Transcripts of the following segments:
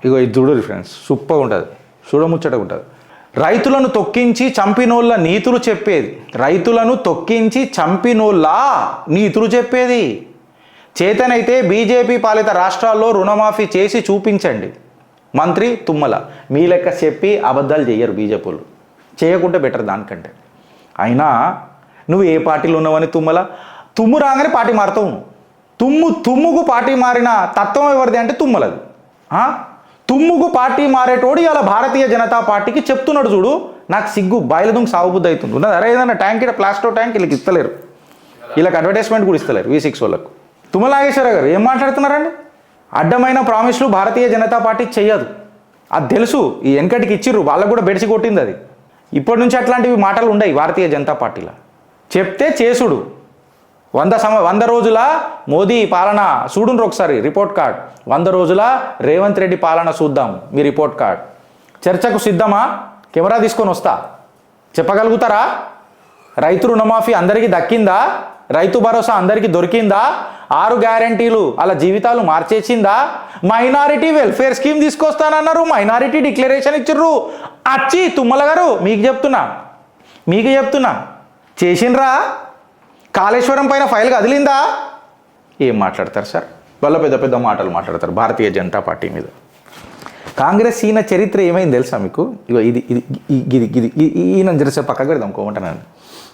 ఇగో ఇది చూడు ఫ్రెండ్స్, సూపర్గా ఉంటుంది, చూడముచ్చటగా ఉంటుంది. రైతులను తొక్కించి చంపినోళ్ళ నీతులు చెప్పేది, రైతులను తొక్కించి చంపినోళ్ళ నీతులు చెప్పేది. చేతనైతే బీజేపీ పాలిత రాష్ట్రాల్లో రుణమాఫీ చేసి చూపించండి. మంత్రి తుమ్మల. మీ లెక్క చెప్పి అబద్ధాలు చెయ్యరు బీజేపీ వాళ్ళు, చేయకుంటే బెటర్ దానికంటే. అయినా నువ్వు ఏ పార్టీలో ఉన్నావని తుమ్మల, తుమ్ము రాగానే పార్టీ మారుతావు. తుమ్ముకు పార్టీ మారిన తత్వం ఎవరిది అంటే తుమ్మలది. తుమ్ముకు పార్టీ మారేటోడు ఇలా భారతీయ జనతా పార్టీకి చెప్తున్నాడు చూడు, నాకు సిగ్గు బాయిలదుంగ్ సాగుబుద్ధి అవుతుంది. ఉన్నది అరే ఏదైనా ట్యాంక్ ఇక్కడ ప్లాస్టో ట్యాంక్ వీళ్ళకి ఇస్తలేరు, వీళ్ళకి అడ్వర్టైజ్మెంట్ కూడా ఇస్తలేరు V6 వాళ్ళకు. తుమ్మల నాగేశ్వర గారు ఏం మాట్లాడుతున్నారండి? అడ్డమైన ప్రామిస్లు భారతీయ జనతా పార్టీ చెయ్యదు, అది తెలుసు. ఈ వెనకటికి ఇచ్చిర్రు, వాళ్ళకు కూడా బెడిసి కొట్టింది అది. ఇప్పటి నుంచి అట్లాంటివి మాటలు ఉండయి భారతీయ జనతా పార్టీలో. చెప్తే చేసుడు. 100 రోజుల మోదీ పాలన చూడుండ్రు ఒకసారి రిపోర్ట్ కార్డ్. 100 రోజుల రేవంత్ రెడ్డి పాలన చూద్దాం మీ రిపోర్ట్ కార్డ్. చర్చకు సిద్ధమా? కెమెరా తీసుకొని వస్తా, చెప్పగలుగుతారా? రైతు రుణమాఫీ అందరికీ దక్కిందా? రైతు భరోసా అందరికీ దొరికిందా? 6 గ్యారంటీలు అలా జీవితాలు మార్చేసిందా? మైనారిటీ వెల్ఫేర్ స్కీమ్ తీసుకొస్తానన్నారు, మైనారిటీ డిక్లరేషన్ ఇచ్చిర్రు. అచ్చి తుమ్మల గారు మీకు చెప్తున్నా చేసిండ్రా? కాళేశ్వరం పైన ఫైల్ కదిలిందా? ఏం మాట్లాడతారు సార్? వాళ్ళ పెద్ద పెద్ద మాటలు మాట్లాడతారు భారతీయ జనతా పార్టీ మీద. కాంగ్రెస్ ఈయన చరిత్ర ఏమైంది తెలుసా మీకు? ఇగో ఇది ఈయన జరసేపు పక్కకు పెడదాం, కోమంటానండి,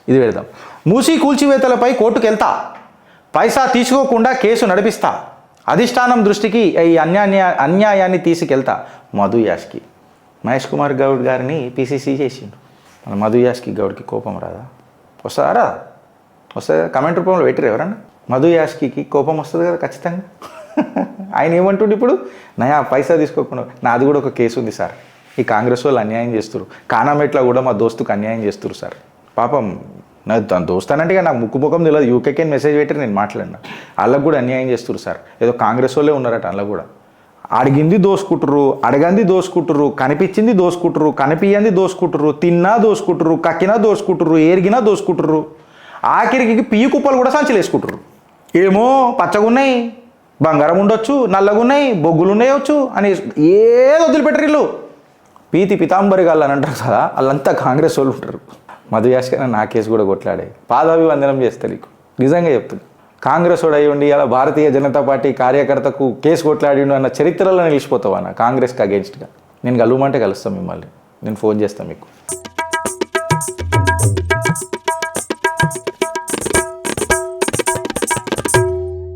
ఇది పెడదాం. మూసీ కూల్చివేతలపై కోర్టుకు వెళ్తా, పైసా తీసుకోకుండా కేసు నడిపిస్తా, అధిష్టానం దృష్టికి ఈ అన్యాయాన్ని తీసుకెళ్తా. మధు యాష్కి మహేష్ కుమార్ గౌడ్ గారిని PCC చేసిండు. మన మధు యాష్కి గౌడ్కి కోపం రాదా? వస్తుందా? వస్తుంది. కమెంట్ రూపంలో పెట్టిరు ఎవరన్నా. మధు యాష్కి కోపం వస్తుంది కదా ఖచ్చితంగా. ఆయన ఏమంటుండే ఇప్పుడు, నయా పైసా తీసుకోకుండా నాది కూడా ఒక కేసు ఉంది సార్, ఈ కాంగ్రెస్ వాళ్ళు అన్యాయం చేస్తారు, కానామెట్లో కూడా మా దోస్తుకు అన్యాయం చేస్తారు సార్. పాపం నా దోస్తానంటే నాకు ముఖం తెలియదు, యూకేకి మెసేజ్ పెట్టి నేను మాట్లాడినా, వాళ్ళకు కూడా అన్యాయం చేస్తారు సార్. ఏదో కాంగ్రెస్ వాళ్ళే ఉన్నారట అందులో కూడా. అడిగింది దోసుకుంటుర్రు, అడగంది దోసుకుంటుర్రు, కనిపించింది దోసుకుంటుర్రు, కనిపించింది దోసుకుంటుర్రు, తిన్నా దోసుకుంటుర్రు, కక్కినా దోసుకుంటుర్రు, ఏరిగినా దోసుకుంటుర్రు, ఆఖరికి పియ్యి కుప్పలు కూడా సంచులు వేసుకుంటారు. ఏమో పచ్చగున్నాయి, బంగారం ఉండొచ్చు, నల్లగున్నాయి, బొగ్గులు ఉండవచ్చు అని ఏదో వదిలిపెట్టరు వీళ్ళు. పీతి పితాంబరి గాళ్ళు అని అంటారు కదా, వాళ్ళంతా కాంగ్రెస్ వాళ్ళు ఉంటారు. మధు యాష్కైనా నా కేసు కూడా కొట్లాడే పాదాభివందనం చేస్తే నీకు నిజంగా చెప్తుంది. కాంగ్రెస్ వాడు అయ్యి ఉండి అలా భారతీయ జనతా పార్టీ కార్యకర్తకు కేసు కొట్లాడిండు అన్న చరిత్రలో నిలిచిపోతావు అన్న కాంగ్రెస్కి అగేన్స్ట్గా. నేను కలవమంటే కలుస్తాను మిమ్మల్ని, నేను ఫోన్ చేస్తాను మీకు.